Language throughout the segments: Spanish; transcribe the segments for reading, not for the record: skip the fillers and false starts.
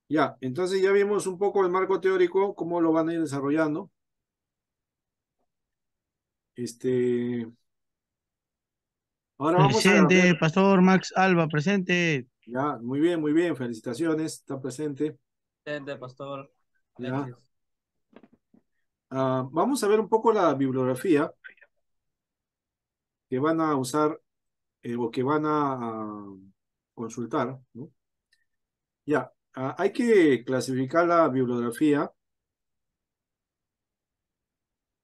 Ya, entonces ya vimos un poco el marco teórico, cómo lo van a ir desarrollando. Este, ahora vamos a ver, Presente, Pastor Max Alba, presente. ya, muy bien, felicitaciones, está presente. Presente, pastor. Ya, Alexis. vamos a ver un poco la bibliografía que van a usar o que van a consultar, ¿no? Ya, hay que clasificar la bibliografía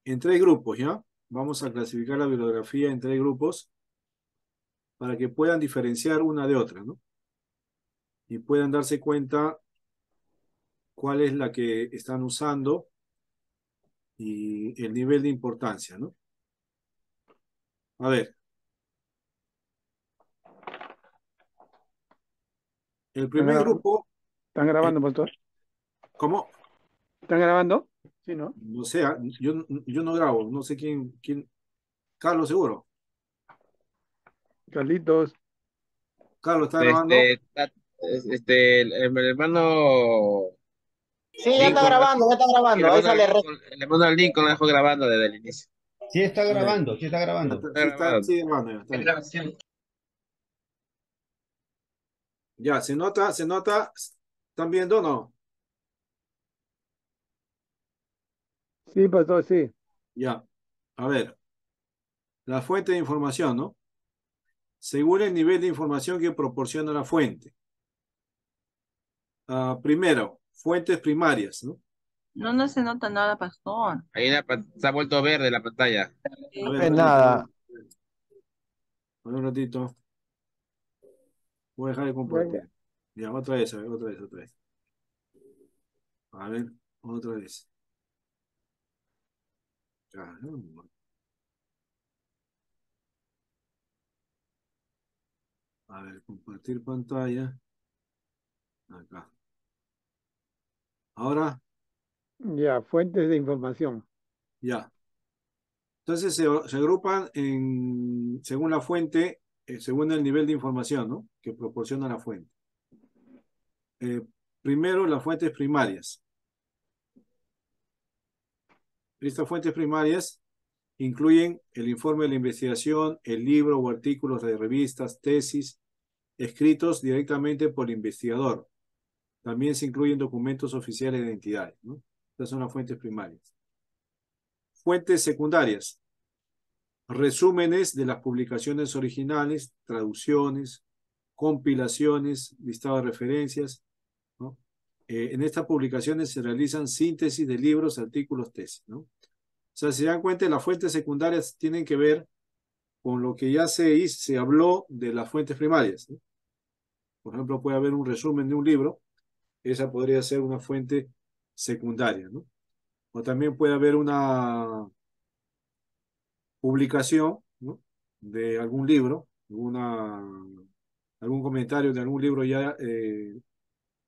en tres grupos, ¿ya? Vamos a clasificar la bibliografía en tres grupos para que puedan diferenciar una de otra, ¿no? Y puedan darse cuenta cuál es la que están usando y el nivel de importancia, ¿no? A ver, el ¿Están primer grabando? grupo, ¿Están el- grabando, pastor? ¿cómo? ¿Están grabando? Sí, ¿no? No sé, yo no grabo, no sé Carlos seguro. Carlitos. Carlos está grabando. El hermano Sí, Lincoln, ya está el grabando. Ahí hermano sale. Lincoln, el hermano Lincoln lo dejó grabando desde el inicio. Sí está A ver, grabando, sí está ya grabando. está, Está grabado. sigue grabando, ya está ¿Qué bien. grabación? Ya, se nota, ¿están viendo o no? Sí, pastor, sí. Ya, a ver, la fuente de información, ¿no? Según el nivel de información que proporciona la fuente. Primero, fuentes primarias, ¿no? No, no se nota nada, pastor. Ahí se ha vuelto verde la pantalla. A Sí. ver, No un es ratito, nada. a ver un ratito. Voy a dejar de Ya, ya. compartir. Ya, otra vez, a ver, otra vez. A ver, otra vez. Caramba. A ver, compartir pantalla. Acá. Ahora, Ya, fuentes de información. ya. Entonces se agrupan según la fuente, según el nivel de información, ¿no? Que proporciona la fuente. Eh, Primero, las fuentes primarias. Estas fuentes primarias incluyen el informe de la investigación, el libro o artículos de revistas, tesis, escritos directamente por el investigador. También se incluyen documentos oficiales de entidades, ¿no? Estas son las fuentes primarias. Fuentes secundarias. Resúmenes de las publicaciones originales, traducciones, compilaciones, listado de referencias, ¿no? En estas publicaciones se realizan síntesis de libros, artículos, tesis, ¿no? O sea, si se dan cuenta, las fuentes secundarias tienen que ver con lo que ya se habló de las fuentes primarias, ¿no? Por ejemplo, puede haber un resumen de un libro, esa podría ser una fuente secundaria, ¿no? O también puede haber una publicación, ¿no? De algún libro, algún comentario de algún libro ya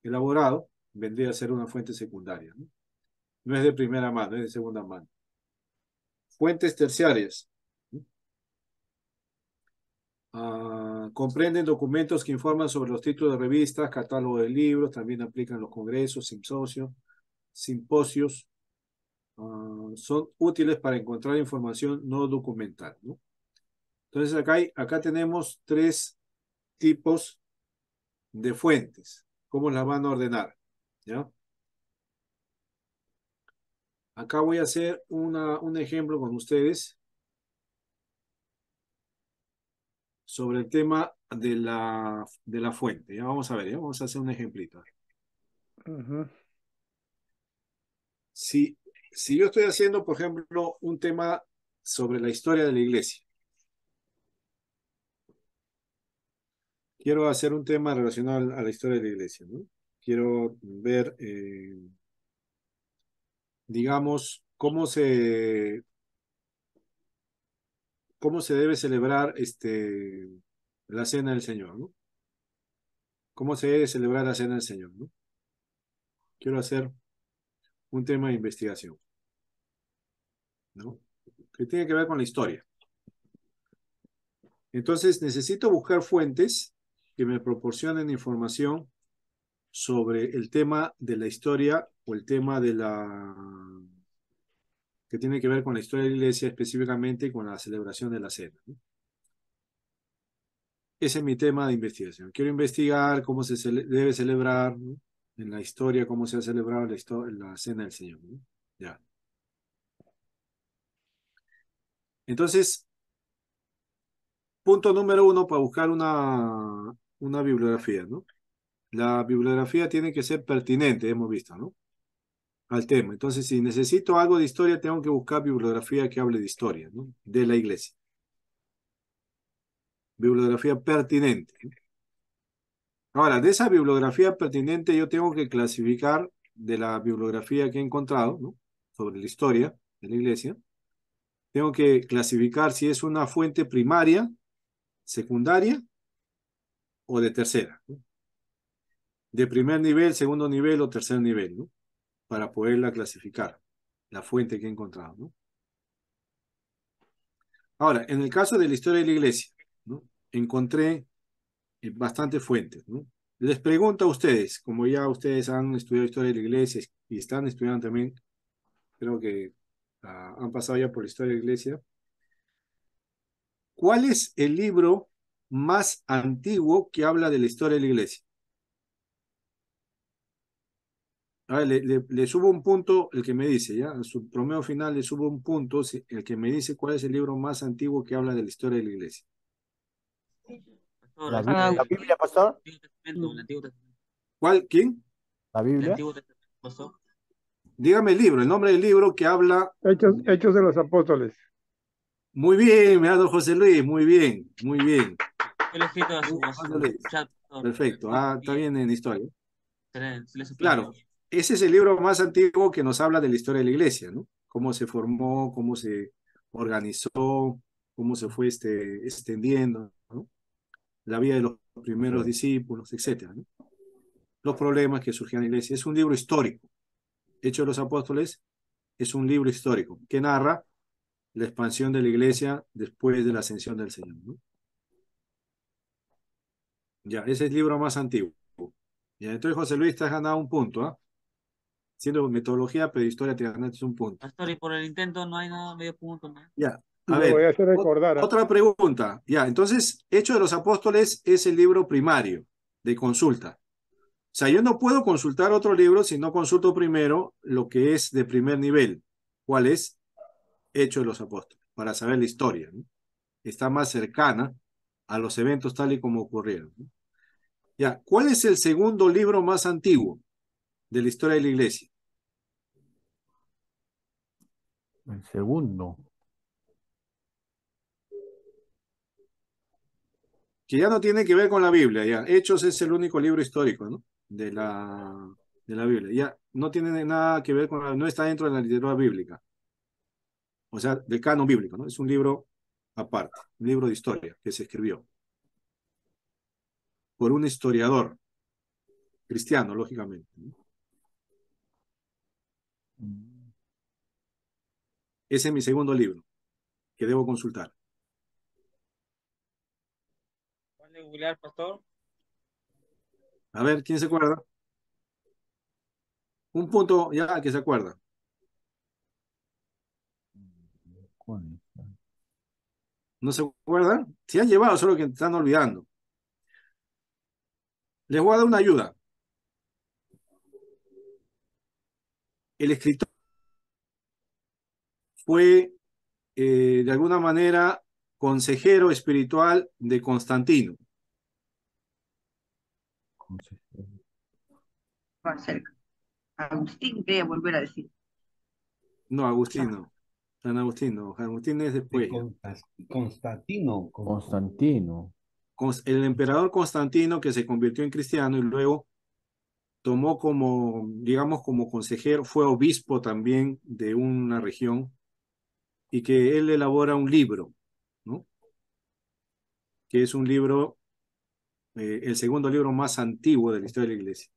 elaborado, vendría a ser una fuente secundaria, ¿no? No es de primera mano, es de segunda mano. Fuentes terciarias. ¿No? Comprenden documentos que informan sobre los títulos de revistas, catálogo de libros, también aplican los congresos, simposios. Son útiles para encontrar información no documental, ¿no? Entonces acá tenemos tres tipos de fuentes. ¿Cómo las van a ordenar? ¿Ya? Acá voy a hacer un ejemplo con ustedes sobre el tema de la fuente. ¿Ya? Vamos a ver, ¿ya? Vamos a hacer un ejemplito. Ujú. Si yo estoy haciendo, por ejemplo, un tema sobre la historia de la iglesia, quiero hacer un tema relacionado a la historia de la iglesia, ¿no? Quiero ver, digamos, cómo se debe celebrar la cena del Señor, ¿no? ¿Cómo se debe celebrar la cena del Señor, ¿no? Quiero hacer un tema de investigación, ¿no? Que tiene que ver con la historia. Entonces necesito buscar fuentes que me proporcionen información sobre el tema de la historia o el tema de que tiene que ver con la historia de la iglesia, específicamente con la celebración de la cena, ¿no? Ese es mi tema de investigación. Quiero investigar cómo debe celebrar, ¿no? En la historia, cómo se ha celebrado la cena del Señor, ¿no? Ya. Entonces, punto número 1 para buscar una bibliografía, ¿no? La bibliografía tiene que ser pertinente, hemos visto, ¿no? Al tema. Entonces, si necesito algo de historia, tengo que buscar bibliografía que hable de historia, ¿no? De la iglesia. Bibliografía pertinente, ¿no? Ahora, de esa bibliografía pertinente yo tengo que clasificar de la bibliografía que he encontrado, ¿no? Sobre la historia de la iglesia. Tengo que clasificar si es una fuente primaria, secundaria o de tercera, ¿no? De primer nivel, segundo nivel o tercer nivel, ¿no? Para poderla clasificar, la fuente que he encontrado, ¿no? Ahora, en el caso de la historia de la iglesia, ¿no? Encontré bastantes fuentes, ¿no? Les pregunto a ustedes, como ya ustedes han estudiado historia de la iglesia y están estudiando también, creo que han pasado ya por la historia de la iglesia, ¿cuál es el libro más antiguo que habla de la historia de la iglesia? A ver, le subo un punto el que me dice, ¿ya? En su promedio final le subo un punto el que me dice cuál es el libro más antiguo que habla de la historia de la iglesia. Pastor, La, Ah, la Biblia, pastor. El Antiguo Testamento. ¿Cuál? ¿Quién? La El Biblia. Antiguo Testamento, pastor. Dígame el libro, el nombre del libro que habla. Hechos de los Apóstoles. Muy bien, me ha dado José Luis, muy bien, muy bien. Yo le he escrito a su José Luis. chat, pastor. Perfecto, está bien en historia. Se le supone. Claro, ese es el libro más antiguo que nos habla de la historia de la iglesia, ¿no? Cómo se formó, cómo se organizó, cómo se fue extendiendo, ¿no? La vida de los primeros discípulos, etcétera, ¿no? Los problemas que surgían en la iglesia. Es un libro histórico. Hechos de los Apóstoles es un libro histórico que narra la expansión de la iglesia después de la ascensión del Señor, ¿no? Ya, ese es el libro más antiguo. Ya, entonces José Luis te has ganado un punto, ¿ah? Siendo metodología prehistoria te ganaste un punto. Pastor, y por el intento no hay nada, medio punto, ¿no? Ya, Y a le voy a ver, hacer recordar. otra pregunta. Ya, entonces, Hechos de los Apóstoles es el libro primario de consulta. O sea, yo no puedo consultar otro libro si no consulto primero lo que es de primer nivel. ¿Cuál es? Hechos de los Apóstoles, para saber la historia, ¿no? Está más cercana a los eventos tal y como ocurrieron, ¿no? Ya, ¿cuál es el segundo libro más antiguo de la historia de la iglesia? El segundo. Que ya no tiene que ver con la Biblia, ya. Hechos es el único libro histórico, ¿no? De la Biblia. Ya no tiene nada que ver no está dentro de la literatura bíblica. O sea, del canon bíblico, ¿no? Es un libro aparte, un libro de historia que se escribió por un historiador cristiano, lógicamente, ¿no? Ese es mi segundo libro que debo consultar. ¿Puede googlear, pastor? A ver, ¿quién se acuerda? Un punto ya que se acuerda. ¿No se acuerdan? Se han llevado, solo que están olvidando. Les voy a dar una ayuda. El escritor fue, de alguna manera, consejero espiritual de Constantino. más cerca. Agustín, quería volver a decir. No, Agustín no. San Agustín no. Agustín es después. Constantino. Constantino. El emperador Constantino, que se convirtió en cristiano y luego tomó como, digamos, como consejero, fue obispo también de una región, y que él elabora un libro, ¿no? Que es un libro, el segundo libro más antiguo de la historia de la iglesia.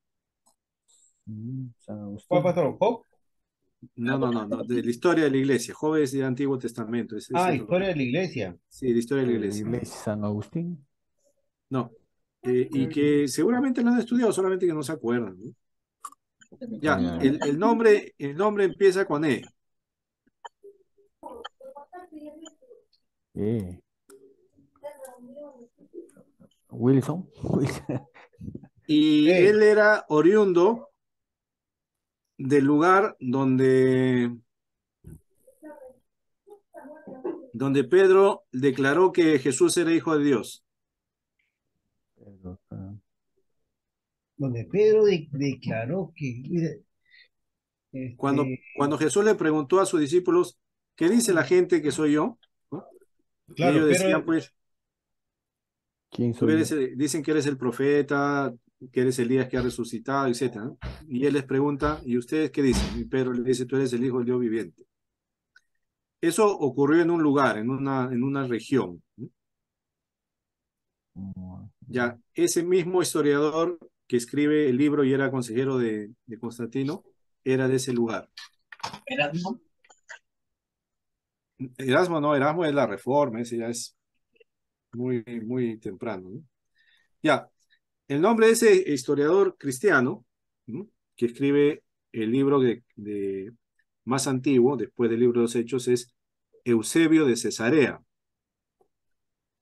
San Agustín. ¿Cuál, pastor? ¿Job? No, de la historia de la iglesia. Job es del Antiguo Testamento. Historia de la iglesia. Sí, la historia de la La iglesia. iglesia San Agustín. No, y que seguramente lo han estudiado, solamente que no se acuerdan, ¿no? Ya, Ya. el nombre empieza con E. Eh, Wilson. Wilson. Y Hey. él era oriundo del lugar donde Pedro declaró que Jesús era hijo de Dios. Donde Pedro declaró que, mira, Cuando Jesús le preguntó a sus discípulos, ¿qué dice la gente que soy yo? ¿No? Y claro, ellos decían, pero pues, ¿Quién tú soy eres, yo? dicen que eres el profeta, que eres Elías que ha resucitado, etcétera, ¿no? Y él les pregunta, ¿y ustedes qué dicen? Y Pedro le dice, tú eres el hijo del Dios viviente. Eso ocurrió en un lugar, en una región, ¿no? Ya, ese mismo historiador que escribe el libro y era consejero de Constantino, era de ese lugar. Erasmo es la Reforma, ese ya es muy, muy temprano, ¿no? Ya, el nombre de ese historiador cristiano, ¿no?, que escribe el libro más antiguo, después del libro de los Hechos, es Eusebio de Cesarea,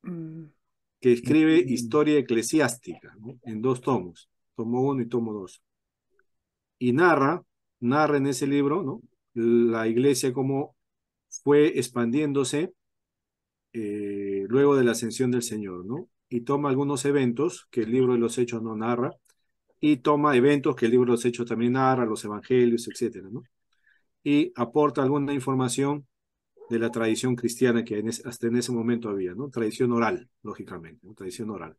que escribe Historia Eclesiástica, ¿no?, en 2 tomos, tomo 1 y tomo 2. Y narra en ese libro, ¿no?, la iglesia cómo fue expandiéndose luego de la ascensión del Señor, ¿no? Y toma algunos eventos que el libro de los Hechos no narra, y toma eventos que el libro de los Hechos también narra, los evangelios, etcétera, ¿no? Y aporta alguna información de la tradición cristiana que hasta en ese momento había, ¿no? Tradición oral, lógicamente, ¿no? Tradición oral.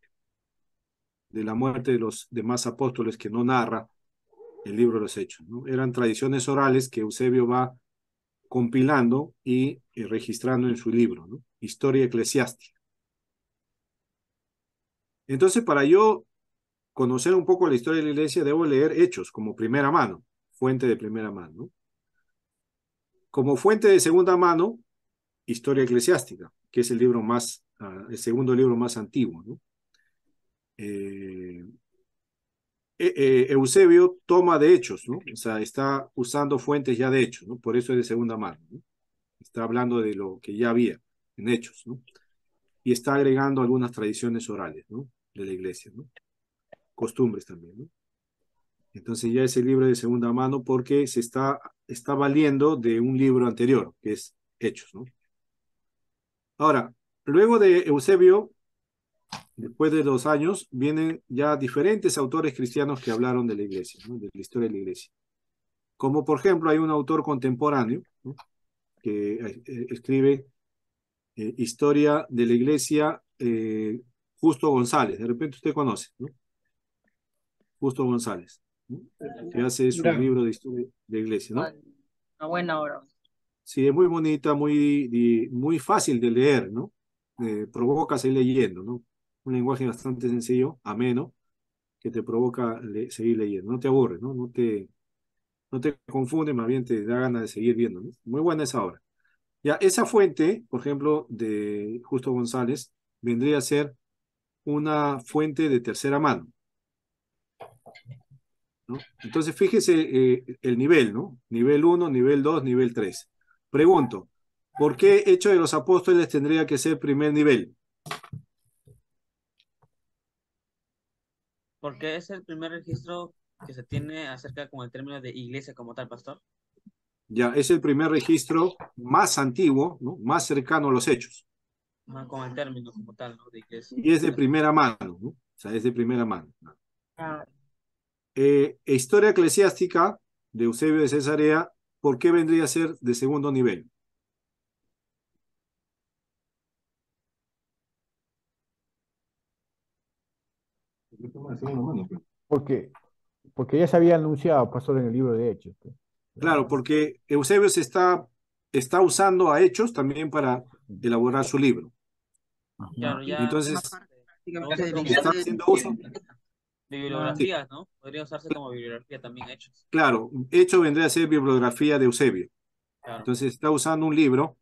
De la muerte de los demás apóstoles que no narra el libro de los Hechos, ¿no? Eran tradiciones orales que Eusebio va compilando y registrando en su libro, ¿no? Historia eclesiástica. Entonces, para yo conocer un poco la historia de la iglesia, debo leer Hechos como primera mano, fuente de primera mano, ¿no? Como fuente de segunda mano, Historia eclesiástica, que es el segundo libro más antiguo, ¿no? Eusebio toma de Hechos, ¿no? O sea, está usando fuentes ya de Hechos, ¿no? Por eso es de segunda mano, ¿no? Está hablando de lo que ya había en Hechos, ¿no? Y está agregando algunas tradiciones orales, ¿no?, de la iglesia, ¿no? Costumbres también, ¿no? Entonces ya es el libro de segunda mano porque se está valiendo de un libro anterior, que es Hechos, ¿no? Ahora, luego de Eusebio, después de 2 años, vienen ya diferentes autores cristianos que hablaron de la iglesia, ¿no?, de la historia de la iglesia. Como por ejemplo, hay un autor contemporáneo, ¿no?, que escribe Historia de la iglesia, Justo González. De repente usted conoce, ¿no? Justo González, ¿no?, que hace su mira, libro de historia de la iglesia, ¿no? Una buena hora. Sí, es muy bonita, muy fácil de leer, ¿no? Provoca seguir leyendo, ¿no? Un lenguaje bastante sencillo, ameno, que te provoca seguir leyendo. No te aburre, ¿no? No te confunde, más bien te da ganas de seguir viendo, ¿no? Muy buena esa obra. Ya, esa fuente, por ejemplo, de Justo González, vendría a ser una fuente de tercera mano, ¿no? Entonces, fíjese el nivel, ¿no? Nivel 1, nivel 2, nivel 3. Pregunto, ¿por qué Hechos de los Apóstoles tendría que ser primer nivel? Porque es el primer registro que se tiene acerca como el término de iglesia como tal, pastor. Ya, es el primer registro más antiguo, ¿no?, más cercano a los hechos. Ajá, con el término como tal, ¿no? De iglesia. Y es de primera mano, ¿no? O sea, es de primera mano. Ah, Historia eclesiástica de Eusebio de Cesarea, ¿por qué vendría a ser de segundo nivel? Porque, porque ya se había anunciado, pastor, en el libro de Hechos, pues. Claro, porque Eusebio está usando a Hechos también para elaborar su libro. Claro, Y ya forma entonces parte lo prácticamente usa de la como está historia haciendo uso. de Sí, bibliografías, ¿no? Podría usarse como bibliografía también hechos. claro, Hechos vendría a ser bibliografía de Eusebio. Claro. Entonces está usando un libro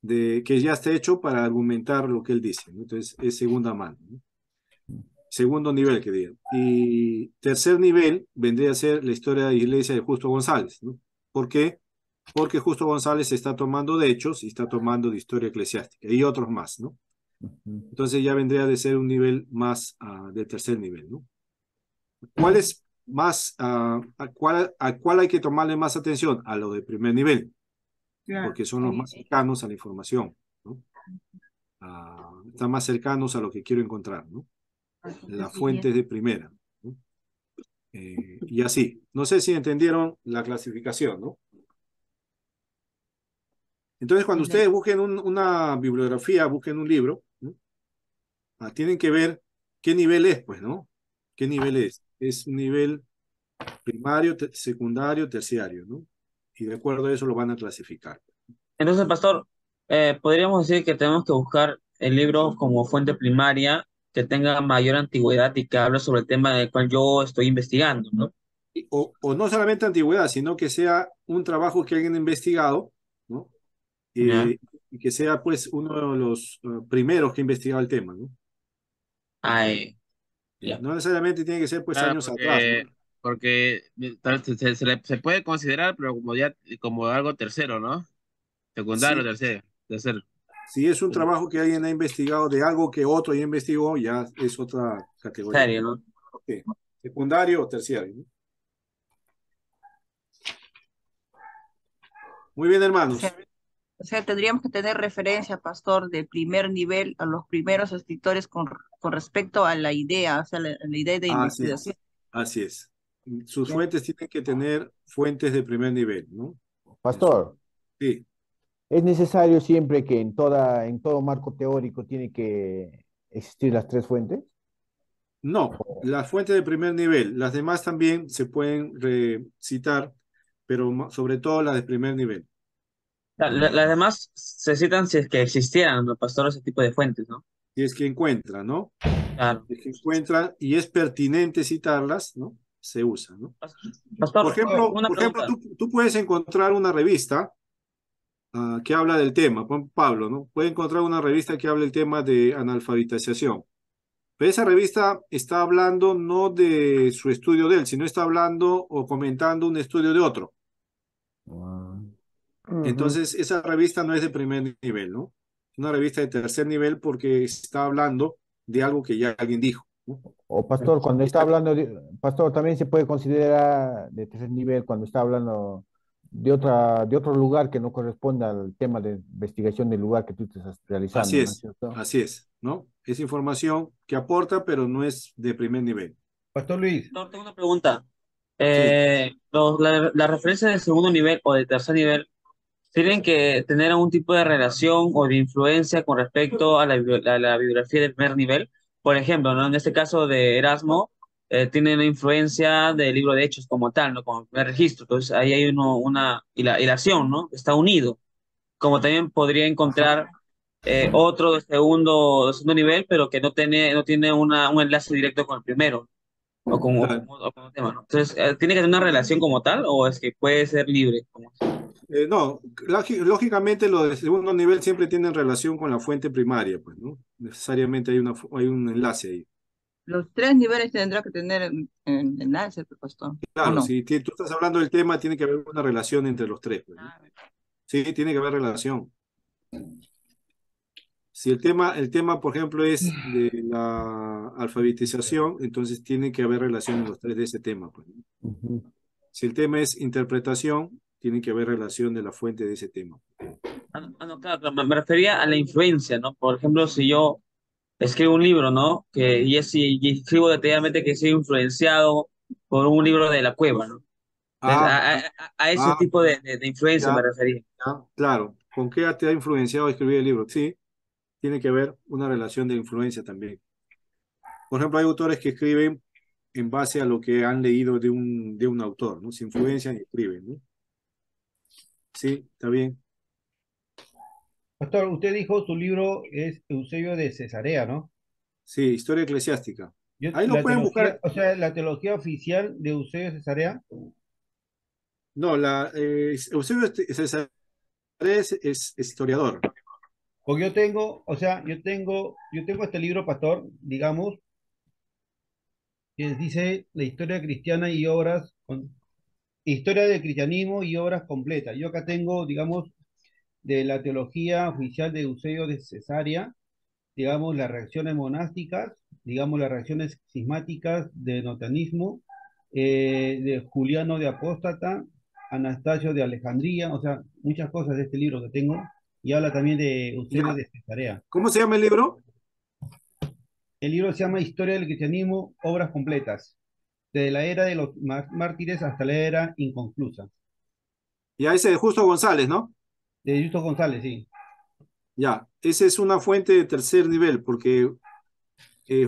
que ya está hecho para argumentar lo que él dice, ¿no? Entonces es segunda mano, ¿no? Segundo nivel, que diga. Y tercer nivel vendría a ser la historia de la iglesia de Justo González, ¿no? ¿Por qué? Porque Justo González está tomando de Hechos y está tomando de historia eclesiástica y otros más, ¿no? Ujú. Entonces ya vendría de ser un nivel más de tercer nivel, ¿no? ¿Cuál es más, a cuál hay que tomarle más atención? A lo de primer nivel, Claro. porque son los más cercanos a la información, ¿no? Están más cercanos a lo que quiero encontrar, ¿no? Las fuentes de primera, ¿no? Y así. No sé si entendieron la clasificación, ¿no? Entonces, cuando ustedes busquen una bibliografía, busquen un libro, ¿no? Tienen que ver qué nivel es, pues, ¿no? ¿Qué nivel es? Es un nivel primario, secundario, terciario, ¿no? Y de acuerdo a eso lo van a clasificar. Entonces, pastor, podríamos decir que tenemos que buscar el libro como fuente primaria que tenga mayor antigüedad y que hable sobre el tema del cual yo estoy investigando, ¿no? O no solamente antigüedad, sino que sea un trabajo que alguien ha investigado, ¿no? ¿Ya? Y que sea, pues, uno de los primeros que ha investigado el tema, ¿no? Ay, ya. No necesariamente tiene que ser, pues, Claro, años atrás, ¿no? porque tal vez se puede considerar, pero como ya, como algo tercero, ¿no? Secundario, Sí, tercero, tercero. si es un trabajo que alguien ha investigado de algo que otro ya investigó, ya es otra categoría. Serio, ¿no? Sí. Secundario o terciario, ¿no? Muy bien, O hermanos. sea, o sea, tendríamos que tener referencia, pastor, de primer nivel a los primeros escritores con respecto a la idea, o sea, la idea de Así investigación. es. Así es. Sus ¿Ya? fuentes tienen que tener fuentes de primer nivel, ¿no? En su- Pastor, Sí. ¿es necesario siempre que en todo marco teórico tiene que existir las tres fuentes? No, las fuentes de primer nivel, las demás también se pueden citar, pero sobre todo las de primer nivel. Las demás se citan si es que existieran, ¿no, pastor? Ese tipo de fuentes, ¿no? Si es que encuentran, ¿no? Claro. Si es que encuentran y es pertinente citarlas, ¿no? Se usa, ¿no? Pastor, Pastor, una Por ejemplo, pregunta. tú puedes encontrar una revista que habla del tema, Pablo, ¿no? Puede encontrar una revista que hable del tema de analfabetización. Pero esa revista está hablando no de su estudio de él, sino está hablando o comentando un estudio de otro. Ah, ujú. Entonces, esa revista no es de primer nivel, ¿no? Es una revista de tercer nivel porque está hablando de algo que ya alguien dijo, ¿no? o pastor, cuando está Está- hablando pastor, también se puede considerar de tercer nivel cuando está hablando de otro lugar que no corresponda al tema de investigación del lugar que tú estás realizando, ¿no es cierto? así es, ¿no? Es información que aporta, pero no es de primer nivel. Pastor Luis, Pastor, tengo una pregunta. Sí, La referencia de segundo nivel o de tercer nivel tienen que tener algún tipo de relación o de influencia con respecto a a la bibliografía del primer nivel. Por ejemplo, ¿no? En este caso de Erasmo, tiene una influencia del libro de Hechos como tal, ¿no? Como primer registro. Entonces ahí hay una hilación, ¿no? Está unido. Como también podría ajá, encontrar otro de segundo nivel, pero que no tiene un enlace directo con el primero claro. o con un tema, ¿no? Entonces, ¿tiene que tener una relación como tal o es que puede ser libre? No, lógicamente lo de segundo nivel siempre tienen relación con la fuente primaria, pues, ¿no? Necesariamente hay un enlace ahí. Los tres niveles tendrá que tener en enlace, pues, pastor, ¿o Claro, no? si tú estás hablando del tema, tiene que haber una relación entre los tres, pues, ¿no? Ah, Sí, tiene que haber relación. Si el tema, por ejemplo, es de la alfabetización, entonces tiene que haber relación en los tres de ese tema, pues, ¿no? Ujú. Si el tema es interpretación, tiene que haber relación de la fuente de ese tema. No, claro, claro, me refería a la influencia, ¿no? Por ejemplo, si yo escribo un libro, ¿no? Y escribo detalladamente que soy influenciado por un libro de la cueva, ¿no? Entonces, Ah, a ese ah, tipo de influencia me ya, refería. ya, claro. ¿Con qué te ha influenciado a escribir el libro? Sí, tiene que haber una relación de influencia también. Por ejemplo, hay autores que escriben en base a lo que han leído de un autor, ¿no? Se influencian y escriben, ¿no? Sí, está bien. pastor, usted dijo su libro es Eusebio de Cesarea, ¿no? Sí, historia eclesiástica. Ahí lo La pueden teología, buscar. o sea, la teología oficial de Eusebio de Cesarea, No, Eusebio César es historiador. porque yo tengo, o sea, yo tengo este libro, pastor, digamos, que dice la historia cristiana y obras, historia del cristianismo y obras completas. Yo acá tengo, digamos, de la teología oficial de Eusebio de Cesarea, digamos, las reacciones monásticas, digamos, las reacciones cismáticas de notanismo, de Juliano de Apóstata, Anastasio de Alejandría, o sea, muchas cosas de este libro que tengo, y habla también de Eusebio Ya. de Cesarea. ¿Cómo se llama el libro? El libro se llama Historia del cristianismo, obras completas, desde la era de los mártires hasta la era inconclusa. Ya, ese de Justo González, ¿no? De Justo González, sí. Ya, esa es una fuente de tercer nivel, porque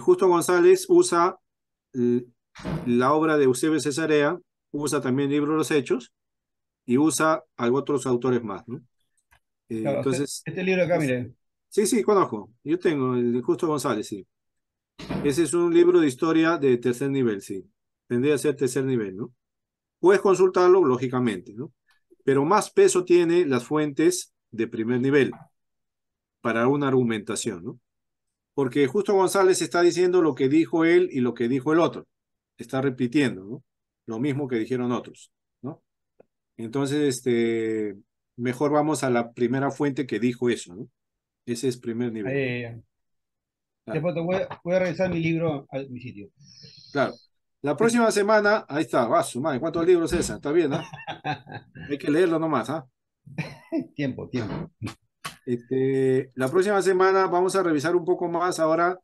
Justo González usa eh, la obra de Eusebio Cesarea, usa también el libro de los Hechos y usa a otros autores más, ¿no? Claro, Entonces, este libro acá, mire, sí, sí, conozco. Yo tengo el de Justo González, sí. Ese es un libro de historia de tercer nivel, sí. Tendría que ser tercer nivel, ¿no? Puedes consultarlo, lógicamente, ¿no? Pero más peso tiene las fuentes de primer nivel para una argumentación, ¿no? Porque Justo González está diciendo lo que dijo él y lo que dijo el otro. Está repitiendo, ¿no? Lo mismo que dijeron otros, ¿no? Entonces, mejor vamos a la primera fuente que dijo eso, ¿no? Ese es primer nivel, ¿no? Claro, después voy a revisar mi libro a mi sitio. claro. La próxima semana, ahí está, va, su madre, ¿cuántos libros es esa? Está bien, ¿ah? Hay que leerlo nomás, ¿ah? Tiempo, tiempo. La próxima semana vamos a revisar un poco más ahora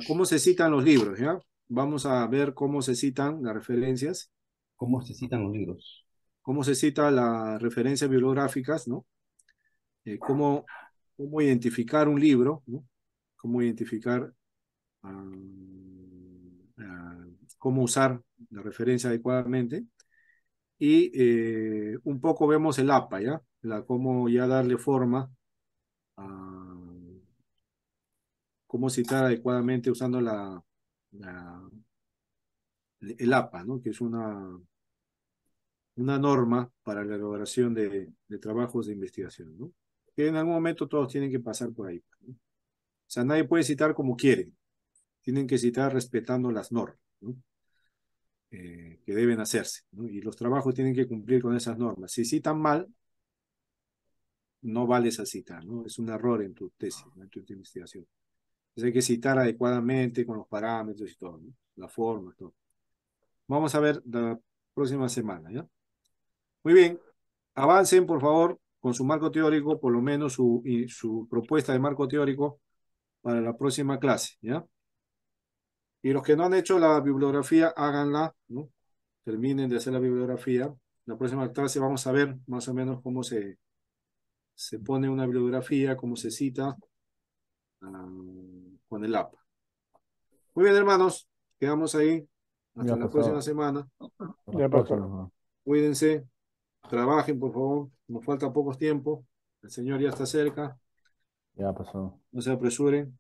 cómo se citan los libros, ¿ya? Vamos a ver cómo se citan las referencias, ¿Cómo se citan los libros? cómo se citan las referencias bibliográficas, ¿no? Cómo, cómo identificar un libro, ¿no? Cómo identificar, ah, cómo usar la referencia adecuadamente. Y un poco vemos el APA, ¿ya? Cómo ya darle forma a cómo citar adecuadamente usando la- el APA, ¿no? Que es una norma para la elaboración de trabajos de investigación, ¿no? Que en algún momento todos tienen que pasar por ahí, ¿no? O sea, nadie puede citar como quiere, tienen que citar respetando las normas, ¿no? Que deben hacerse, ¿no? Y los trabajos tienen que cumplir con esas normas. Si citan mal, no vale esa cita, ¿no? Es un error en tu tesis, ¿no? En tu investigación. Entonces hay que citar adecuadamente con los parámetros y todo, ¿no? La forma, todo. Vamos a ver la próxima semana, ¿ya? Muy bien, avancen por favor con su marco teórico, por lo menos su propuesta de marco teórico para la próxima clase, ¿ya? Y los que no han hecho la bibliografía, háganla, ¿no? Terminen de hacer la bibliografía. La próxima clase vamos a ver más o menos cómo se pone una bibliografía, cómo se cita con el APA. Muy bien, hermanos, quedamos ahí. Hasta Ya la próxima pasó. semana. Ya pasó. Cuídense, trabajen, por favor. Nos falta poco tiempo. El Señor ya está cerca. Ya pasó. No se apresuren.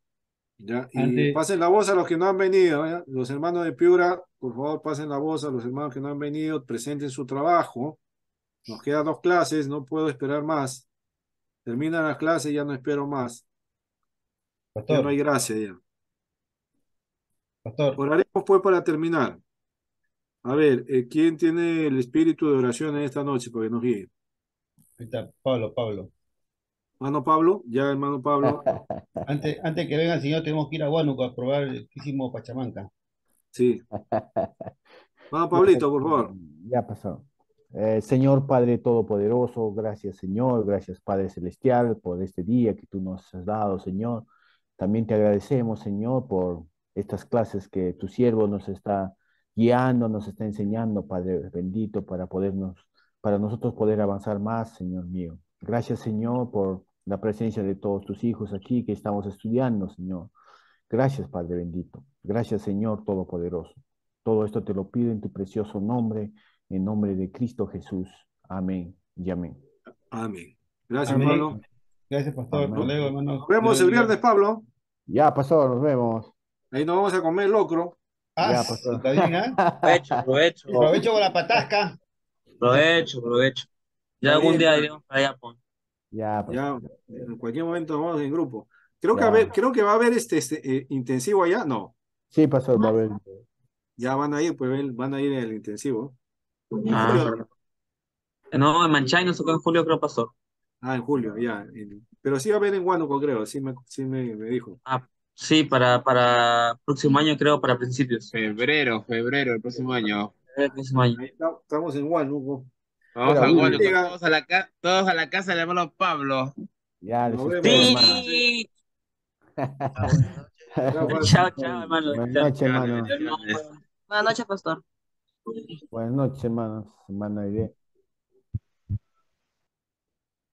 Ya. Y Antes, pasen la voz a los que no han venido, ¿ya? Los hermanos de Piura, por favor, pasen la voz a los hermanos que no han venido. Presenten su trabajo. Nos quedan 2 clases. No puedo esperar más. Terminan las clases, ya no espero más. Ya no pastor, hay gracia ya. pastor, Oraremos pues para terminar. A ver, ¿quién tiene el espíritu de oración en esta noche para que nos guíe? ahí está, Pablo. Hermano Pablo, ya hermano Pablo, Antes que venga el señor, tenemos que ir a Huánuco a probar el riquísimo Pachamanca. sí. Hermano Ya, Pablito, por favor. ya pasó. Señor Padre Todopoderoso, gracias Señor, gracias Padre Celestial por este día que tú nos has dado, Señor. También te agradecemos, Señor, por estas clases que tu siervo nos está guiando, nos está enseñando, Padre bendito, para nosotros poder avanzar más, Señor mío. Gracias, Señor, por la presencia de todos tus hijos aquí que estamos estudiando, Señor. Gracias, Padre bendito. Gracias, Señor Todopoderoso. Todo esto te lo pido en tu precioso nombre, en nombre de Cristo Jesús. Amén y amén. Amén. Gracias, Amén. Pablo. Gracias, pastor. Hasta Amén. luego, Nos hermanos. vemos el viernes, Pablo. Ya pasó, nos vemos. Ahí nos vamos a comer locro. Ah, Ya pasó. está bien, ¿ah? Provecho, provecho, Provecho con la patasca. provecho, provecho. Ya Está algún bien, día pues. iremos para allá, pues. Ya pasó. Ya, en cualquier momento vamos en grupo. Creo que, Ya. creo que va a haber intensivo allá. No. Sí, pasó, va a haber. Ya van a ir, pues van a ir en el intensivo. En Ah, julio, perdón. No, en Manchay nos tocó en julio, creo, pastor. en julio, ya. Pero sí va a haber en Huánuco, creo, sí me dijo. Ah, sí, para próximo año, creo, para principios. Febrero, el próximo año. Próximo año. Ahí estamos en Huánuco. Vamos Era a Willy. Huánuco, Diga, todos a la casa del hermano Pablo. Ya les nos espero, vemos. hermano. Sí. Chao, Chao, Francis. chao, hermano. Buenas Chao. noches, Bendiciones, hermano. bendiciones. Buenas noches, pastor. Buenas noches, hermanos. Hermano Aide.